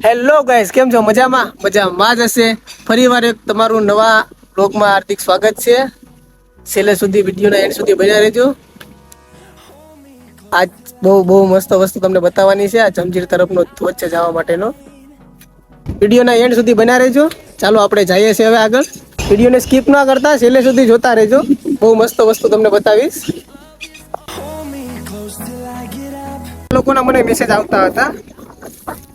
Hello guys, કેમ છો? મજામાં જ હશે. ફરીવાર એક તમારું નવા બ્લોગમાં હાર્દિક સ્વાગત છે. છેલ્લે સુધી વિડીયોના એન્ડ સુધી બન્યા રહેજો. આજ બહુ મસ્ત વસ્તુ તમને બતાવવાની છે. આ જંજીર તરફનો વચ્ચે જવા માટેનો વિડીયોના એન્ડ સુધી બન્યા રહેજો. ચાલો આપણે જઈએ છીએ હવે આગળ. વિડીયોને સ્કીપ ના કરતા છેલ્લે સુધી જોતા રહેજો. બહુ મસ્ત વસ્તુ તમને બતાવીશ. લોકોના મને મેસેજ આવતા હતા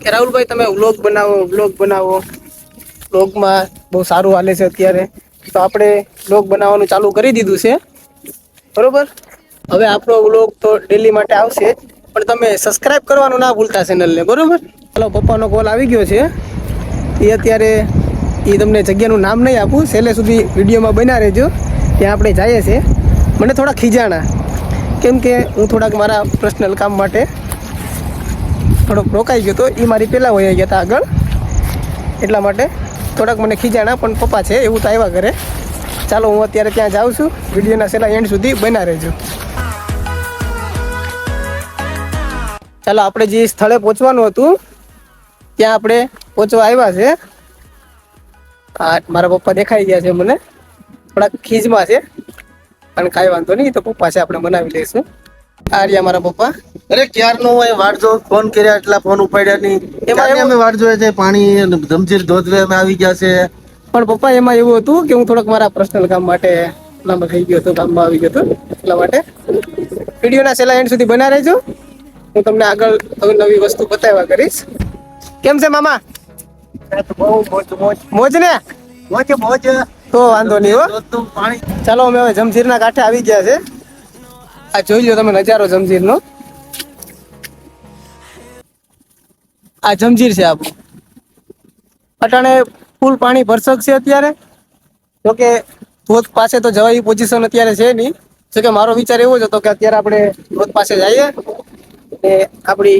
કે રાહુલભાઈ તમે વ્લોગ બનાવો. વ્લોગમાં બહુ સારું હાલે છે અત્યારે, તો આપણે વ્લોગ બનાવવાનું ચાલુ કરી દીધું છે. બરોબર, હવે આપણો વ્લોગ તો ડેલી માટે આવશે, પણ તમે સબસ્ક્રાઇબ કરવાનું ના ભૂલતા ચેનલને. બરોબર, ચાલો પપ્પાનો કોલ આવી ગયો છે. એ અત્યારે તમને જગ્યાનું નામ નહીં આપું, છેલ્લે સુધી વિડીયોમાં બન્યા રહેજો. ત્યાં આપણે જઈએ છીએ. મને થોડા ખીજાણા, કેમ કે હું થોડાક મારા પર્સનલ કામ માટે થોડોક રોકાઈ ગયો હતો. એ મારી પહેલાં વહી ગયા હતા આગળ, એટલા માટે થોડાક મને ખીજાણા. પણ પપ્પા છે એવું તો આવ્યા ઘરે. ચાલો હું અત્યારે ત્યાં જાઉં છું. વિડીયોના છેલ્લા એન્ડ સુધી બન્યા રહેજો. ચાલો આપણે જે સ્થળે પહોંચવાનું હતું ત્યાં આપણે પહોંચવા આવ્યા છે. હા, મારા પપ્પા દેખાઈ ગયા છે મને. થોડાક ખીજમાં છે, પણ કાંઈ વાંધો નહીં, તો પપ્પા છે આપણે મનાવી લઈશું. આ રહ્યા મારા પપ્પા. અરે ક્યારનો હોય વાટ જો, ફોન કર્યા એટલા ફોન ઉપાડ્યા નહીં. એમાં અમે વાટ જોઈએ છે. પાણી જમજીર ધોધવે અમે આવી ગયા છે. પણ પપ્પા એમાં એવું હતું કે હું થોડોક મારા પર્સનલ કામ માટે લાંબા થઈ ગયો હતો, કામમાં આવી ગયો હતો, એટલા માટે. વિડીયોના છેલ્લા એન્ડ સુધી બના રહેજો. હું તમને આગળ નવી વસ્તુ બતાવ્યા કરીશ. કેમ છે મામા? મોજ ને? મોજ તો વાંધો નહીં હો. ચાલો અમે હવે જમજીરના કાંઠે આવી ગયા છે. આ જોઈ લો તમે નજારો જમજીરનો. આ જમજીર છે આપણું. અટાણે ફૂલ પાણી ભરસક છે અત્યારે. જોકે ધોધ પાસે તો જવાય પોઝિશન અત્યારે છે નહીં. જોકે મારો વિચાર એવો જ હતો કે અત્યારે આપણે ધોધ પાસે જઈએ અને આપણી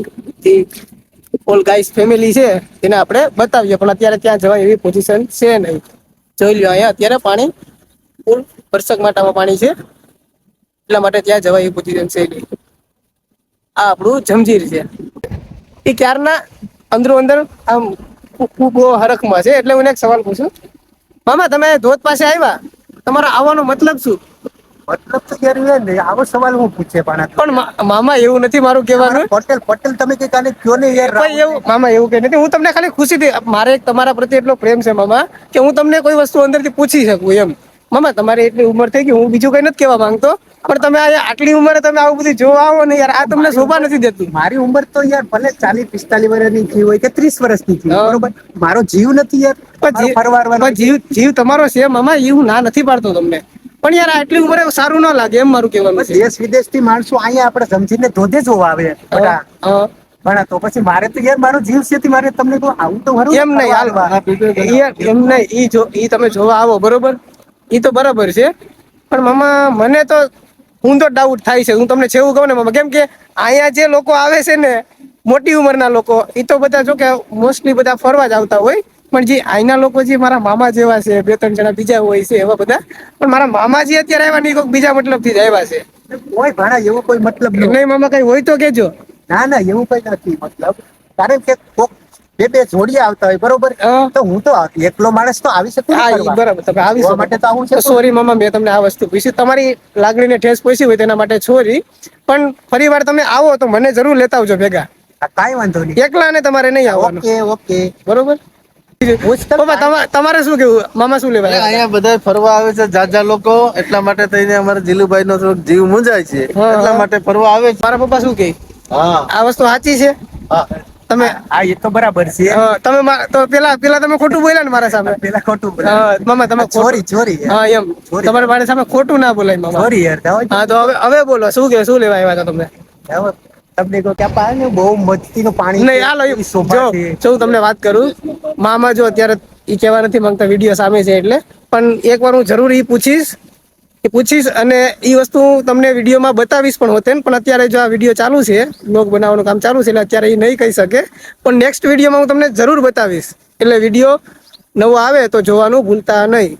ઓલ ગાઈસ ફેમિલી છે એને આપણે બતાવીએ. પણ અત્યારે ત્યાં જવાય એવી પોઝિશન છે નહીં. જોઈ લો અહીંયા અત્યારે પાણી ફૂલ ભરસક માટામાં પાણી છે, એટલા માટે ત્યાં જવાય એવી પોઝિશન છે નહીં. આ આપણું જમજીર છે. એ ક્યારના અંદરો અંદર આમ ખૂબ હરખમાં છે. એટલે હું એક સવાલ પૂછું, મામા તમે ધોધ પાસે આવ્યા, તમારો આવવાનો મતલબ શું? મતલબ તો યાર ને આવો સવાલ હું પૂછે પણ મામા એવું નથી મારું કહેવાનું. પટેલ તમે કઈ કાલે કયો ને યાર. એવું મામા એવું કે નથી. હું તમને ખાલી ખુશીથી, મારે તમારા પ્રત્યે એટલો પ્રેમ છે મામા કે હું તમને કોઈ વસ્તુ અંદરથી પૂછી શકું એમ. મામા તમારી એટલી ઉંમર થઈ ગઈ, હું બીજું કઈ નથી કહેવા માંગતો, પણ તમે આટલી ઉંમરે તમે આવું બધું જોવા આવો ને યાર, આ તમને શોભા નથી દેતું. મારી ઉંમર તો યાર ભલે 40-45 વર્ષની થઈ હોય કે 30 વર્ષની થઈ, બરોબર, મારો જીવ નથી યાર. જીવ તમારો છે મામા, એ હું ના નથી પાડતો તમને, પણ યાર આટલી ઉંમરે સારું ના લાગે એમ મારું કહેવાનું છે. દેશ વિદેશ થી માણસો અહીંયા આપણે સમજીને ધોધે જોવા આવે. પણ તો પછી મારે તો યાર મારો જીવ છે, મારે તમને કહું આવું તો ખરું એમ નહીં એમ નહીં. ઈ તમે જોવા આવો બરોબર, ઈ તો બરાબર છે, પણ મામા મને તો ઊંધો ડાઉટ થાય છે. હું તમને છેવું કહું ને મામા, કેમ કે અહીંયા જે લોકો આવે છે ને મોટી ઉંમરના લોકો, એ તો બધા જો કે મોસ્ટલી બધા ફરવા જ આવતા હોય. પણ જે અહીંના લોકો જે મારા મામા જેવા છે, 2-3 જણા બીજા હોય છે એવા બધા, પણ મારા મામાજી અત્યારે આવ્યા નહીં, કોઈક બીજા મતલબથી જ આવ્યા છે. કોઈ ભાણા એવો કોઈ મતલબ નહીં મામા, કઈ હોય તો કેજો. ના એવું કઈ નથી મતલબ. કારણ કે બે જોડિયા આવતા હોય, બરોબર, તો હું તો એકલો માણસ તો આવી શકું. બરાબર, તમે આવી શકો માટે તો આવું છે. સોરી મામા, મેં તમને આ વસ્તુ પૂછી, તમારી લાગણીને ઠેસ પહોંચી હોય તેના માટે સોરી. પણ ફરી વાર તમે આવો તો મને જરૂર લેતા આવજો ભેગા. કાંઈ વાંધો નહીં, એકલા ને તમારે નહીં આવવાનું. ઓકે બરોબર. તમારે શું કેવું મામા? શું લેવા અહીંયા બધા ફરવા આવે છે જાજા લોકો, એટલા માટે થઈને અમારા જીલુભાઈ નો થોડોક જીવ મૂંઝાય છે, એટલા માટે ફરવા આવે છે. મારા પપ્પા શું કે આ વસ્તુ સાચી છે? તમે એ તો બરાબર છે. તમે તો પેલા તમે ખોટું બોલ્યા ને મારા સામે. પેલા ખોટું મામા તમે ચોરી. હા એમ, તમારા મારી સામે ખોટું ના બોલાય મામા. સોરી યાર. હા તો હવે બોલો, શું લેવા આવ્યા હતા તમે? તમને કહો કે પાણી બહુ મસ્તીનું પાણી નહીં. હાલો જો તમને વાત કરું મામા, જો અત્યારે એ કહેવા નથી માંગતા, વિડીયો સામે છે એટલે, પણ એકવાર હું જરૂર એ પૂછીશ અને એ વસ્તુ તમને વિડીયોમાં બતાવીશ પણ હોતે. પણ અત્યારે જો આ વિડીયો ચાલુ છે, બ્લોગ બનાવવાનું કામ ચાલુ છે, એટલે અત્યારે એ નહીં કહી શકે. પણ નેક્સ્ટ વિડીયોમાં હું તમને જરૂર બતાવીશ. એટલે વિડીયો નવો આવે તો જોવાનું ભૂલતા નહીં.